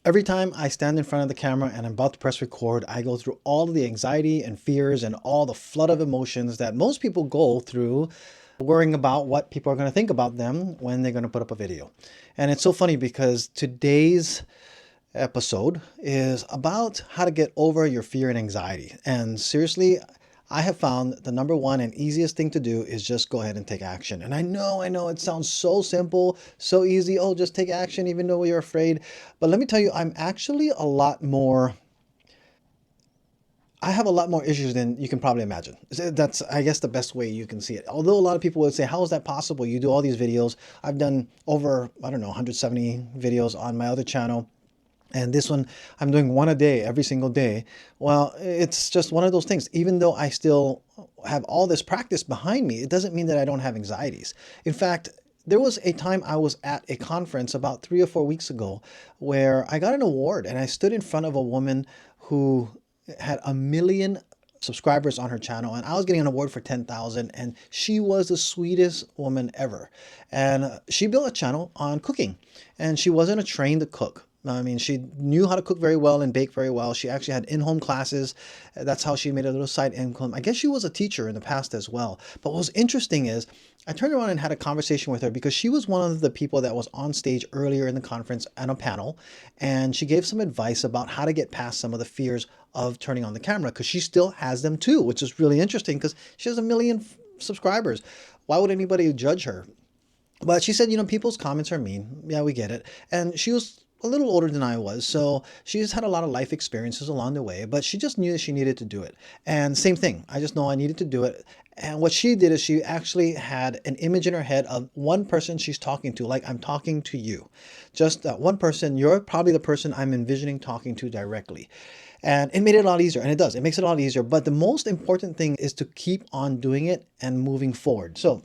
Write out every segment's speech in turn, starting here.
Every time I stand in front of the camera and I'm about to press record, I go through all of the anxiety and fears and all the flood of emotions that most people go through worrying about what people are going to think about them when they're going to put up a video. And it's so funny because today's episode is about how to get over your fear and anxiety. And seriously, I have found the number one and easiest thing to do is just go ahead and take action. And I know it sounds so simple, so easy. Oh, just take action even though you're afraid. But let me tell you, I have a lot more issues than you can probably imagine. That's, I guess, the best way you can see it. Although a lot of people would say, how is that possible? You do all these videos. I've done over, 170 videos on my other channel. And this one, I'm doing one a day, every single day. Well, it's just one of those things. Even though I still have all this practice behind me, it doesn't mean that I don't have anxieties. In fact, there was a time I was at a conference about 3 or 4 weeks ago where I got an award and I stood in front of a woman who had 1 million subscribers on her channel, and I was getting an award for 10,000, and she was the sweetest woman ever. And she built a channel on cooking, and she wasn't a trained cook. I mean, she knew how to cook very well and bake very well. She actually had in-home classes. That's how she made a little side income. I guess she was a teacher in the past as well. But what was interesting is I turned around and had a conversation with her because she was one of the people that was on stage earlier in the conference on a panel. And she gave some advice about how to get past some of the fears of turning on the camera, because she still has them too, which is really interesting because she has 1 million subscribers. Why would anybody judge her? But she said, people's comments are mean. Yeah, we get it. And she was a little older than I was, so she's had a lot of life experiences along the way, but she just knew that she needed to do it. And same thing, I just know I needed to do it. And what she did is she actually had an image in her head of one person she's talking to, like I'm talking to you. Just one person, you're probably the person I'm envisioning talking to directly. And it made it a lot easier, and it does. It makes it a lot easier. But the most important thing is to keep on doing it and moving forward. So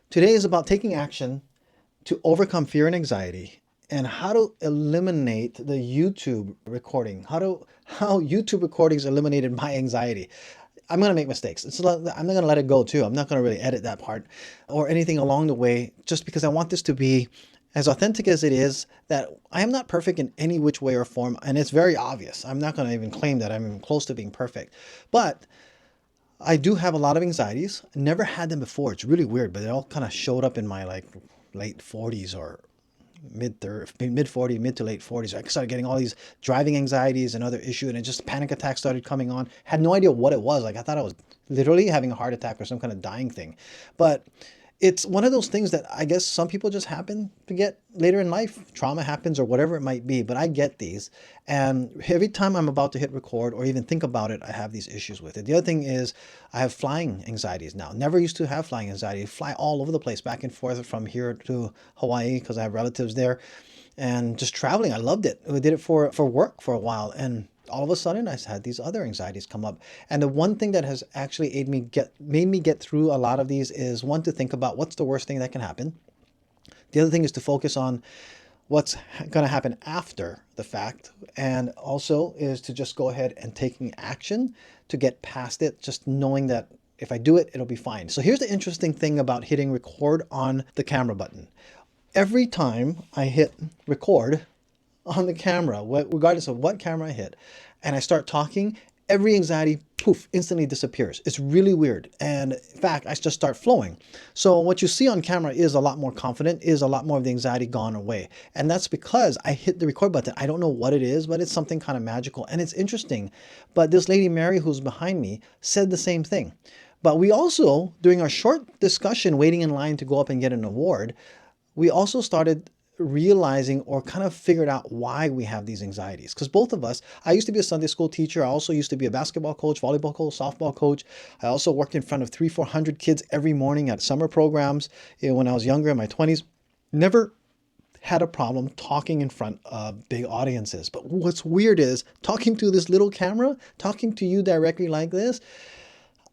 today is about taking action to overcome fear and anxiety, and how to eliminate the YouTube recording. How YouTube recordings eliminated my anxiety. I'm going to make mistakes. I'm not going to let it go too. I'm not going to really edit that part or anything along the way, just because I want this to be as authentic as it is. That I am not perfect in any which way or form, and it's very obvious. I'm not going to even claim that I'm even close to being perfect. But I do have a lot of anxieties. Never had them before. It's really weird, but they all kind of showed up in my late 40s or mid 40, mid to late 40s. I started getting all these driving anxieties and other issues, and it just panic attacks started coming on. Had no idea what it was. I thought I was literally having a heart attack or some kind of dying thing. But it's one of those things that I guess some people just happen to get later in life. Trauma happens or whatever it might be, but I get these. And every time I'm about to hit record or even think about it, I have these issues with it. The other thing is I have flying anxieties now. Never used to have flying anxiety. I fly all over the place, back and forth from here to Hawaii because I have relatives there. And just traveling, I loved it. We did it for work for a while. And all of a sudden I had these other anxieties come up. And the one thing that has actually made me get through a lot of these is, one, to think about what's the worst thing that can happen. The other thing is to focus on what's going to happen after the fact. And also is to just go ahead and taking action to get past it, just knowing that if I do it, it'll be fine. So here's the interesting thing about hitting record on the camera button. Every time I hit record on the camera, regardless of what camera I hit, and I start talking, every anxiety, poof, instantly disappears. It's really weird. And in fact, I just start flowing. So what you see on camera is a lot more confident, is a lot more of the anxiety gone away. And that's because I hit the record button. I don't know what it is, but it's something kind of magical. And it's interesting. But this lady, Mary, who's behind me, said the same thing. But we also, during our short discussion, waiting in line to go up and get an award, we also started realizing or kind of figured out why we have these anxieties. Because both of us, I used to be a Sunday school teacher. I also used to be a basketball coach, volleyball coach, softball coach. I also worked in front of 300-400 kids every morning at summer programs when I was younger, in my 20s. Never had a problem talking in front of big audiences. But what's weird is talking to this little camera, talking to you directly like this.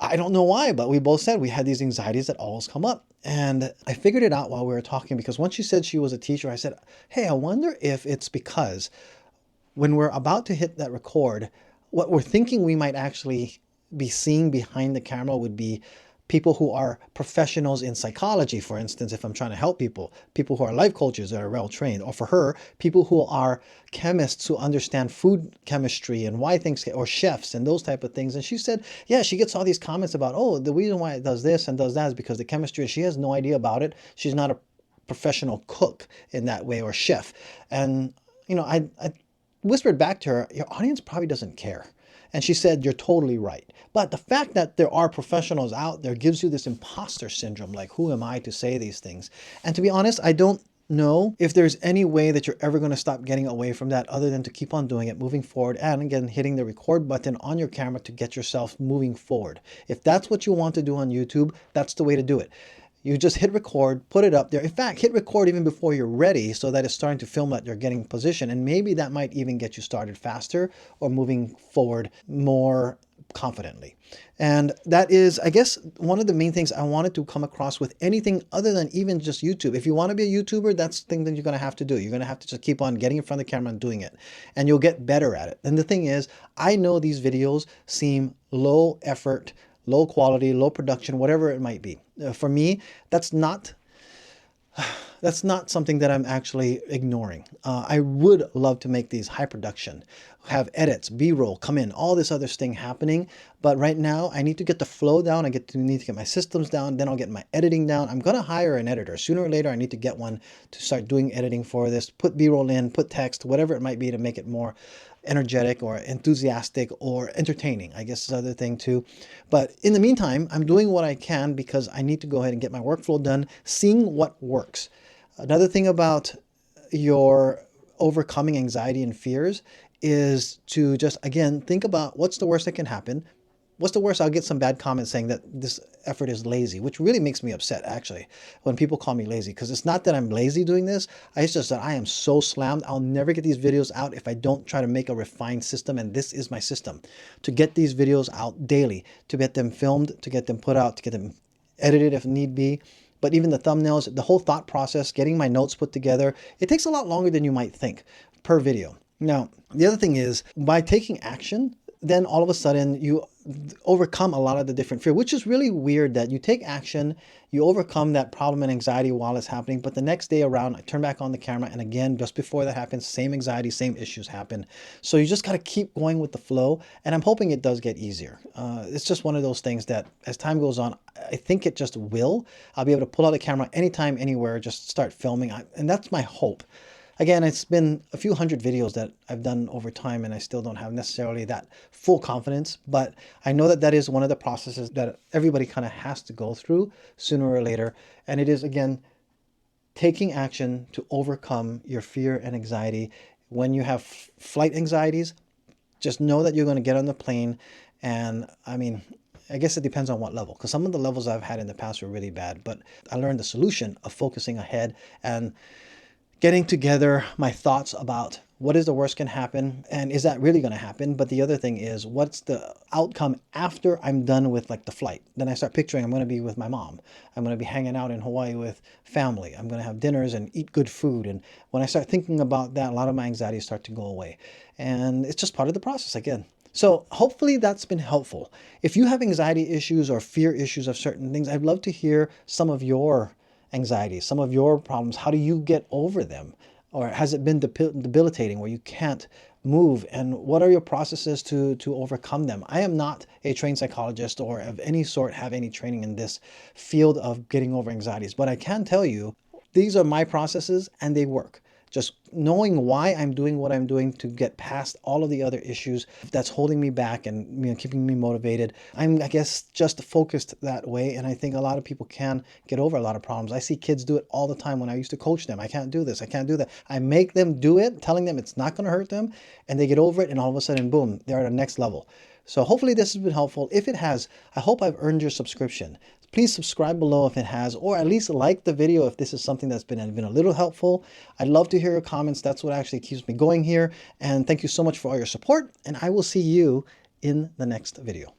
I don't know why, but we both said we had these anxieties that always come up. And I figured it out while we were talking, because once she said she was a teacher, I said, hey, I wonder if it's because when we're about to hit that record, what we're thinking we might actually be seeing behind the camera would be people who are professionals in psychology, for instance, if I'm trying to help people who are life coaches that are well trained, or for her, people who are chemists who understand food chemistry and why things, or chefs and those type of things. And she said, yeah, she gets all these comments about, oh, the reason why it does this and does that is because the chemistry, and she has no idea about it. She's not a professional cook in that way, or chef. And, I whispered back to her, your audience probably doesn't care. And she said, you're totally right. But the fact that there are professionals out there gives you this imposter syndrome. Like, who am I to say these things? And to be honest, I don't know if there's any way that you're ever going to stop getting away from that other than to keep on doing it, moving forward, and again, hitting the record button on your camera to get yourself moving forward. If that's what you want to do on YouTube, that's the way to do it. You just hit record, put it up there. In fact, hit record even before you're ready so that it's starting to film that you're getting position. And maybe that might even get you started faster or moving forward more confidently. And that is, I guess, one of the main things I wanted to come across with anything other than even just YouTube. If you want to be a YouTuber, that's the thing that you're going to have to do. You're going to have to just keep on getting in front of the camera and doing it. And you'll get better at it. And the thing is, I know these videos seem low effort, low quality, low production, whatever it might be. For me, that's not something that I'm actually ignoring. I would love to make these high production, have edits, B-roll, come in, all this other thing happening. But right now I need to get the flow down. Need to get my systems down. Then I'll get my editing down. I'm going to hire an editor. Sooner or later, I need to get one to start doing editing for this, put B-roll in, put text, whatever it might be to make it more energetic or enthusiastic or entertaining, I guess is the other thing too. But in the meantime, I'm doing what I can because I need to go ahead and get my workflow done, seeing what works. Another thing about your overcoming anxiety and fears is to just, again, think about what's the worst that can happen. What's the worst? I'll get some bad comments saying that this effort is lazy, which really makes me upset, actually, when people call me lazy, because it's not that I'm lazy doing this. It's just that I am so slammed. I'll never get these videos out if I don't try to make a refined system. And this is my system, to get these videos out daily, to get them filmed, to get them put out, to get them edited if need be. But even the thumbnails, the whole thought process, getting my notes put together, it takes a lot longer than you might think per video. Now, the other thing is, by taking action, then all of a sudden you overcome a lot of the different fear, which is really weird that you take action, you overcome that problem and anxiety while it's happening, but the next day around, I turn back on the camera, and again, just before that happens, same anxiety, same issues happen. So you just got to keep going with the flow, and I'm hoping it does get easier. It's just one of those things that as time goes on, I think it just will. I'll be able to pull out a camera anytime, anywhere, just start filming, and that's my hope. Again, it's been a few hundred videos that I've done over time, and I still don't have necessarily that full confidence, but I know that that is one of the processes that everybody kind of has to go through sooner or later. And it is, again, taking action to overcome your fear and anxiety. When you have flight anxieties, just know that you're going to get on the plane. And I mean, I guess it depends on what level, because some of the levels I've had in the past were really bad, but I learned the solution of focusing ahead and getting together my thoughts about what is the worst can happen, and is that really going to happen? But the other thing is, what's the outcome after I'm done with like the flight? Then I start picturing I'm going to be with my mom. I'm going to be hanging out in Hawaii with family. I'm going to have dinners and eat good food. And when I start thinking about that, a lot of my anxieties start to go away. And it's just part of the process again. So hopefully that's been helpful. If you have anxiety issues or fear issues of certain things, I'd love to hear some of your anxiety, some of your problems. How do you get over them? Or has it been debilitating where you can't move? And what are your processes to overcome them? I am not a trained psychologist or of any sort have any training in this field of getting over anxieties, but I can tell you these are my processes and they work. Just knowing why I'm doing what I'm doing to get past all of the other issues that's holding me back and keeping me motivated. I'm, I guess, just focused that way. And I think a lot of people can get over a lot of problems. I see kids do it all the time when I used to coach them. I can't do this. I can't do that. I make them do it, telling them it's not going to hurt them. And they get over it. And all of a sudden, boom, they're at the next level. So hopefully this has been helpful. If it has, I hope I've earned your subscription. Please subscribe below if it has, or at least like the video if this is something that's been a little helpful. I'd love to hear your comments. That's what actually keeps me going here. And thank you so much for all your support. And I will see you in the next video.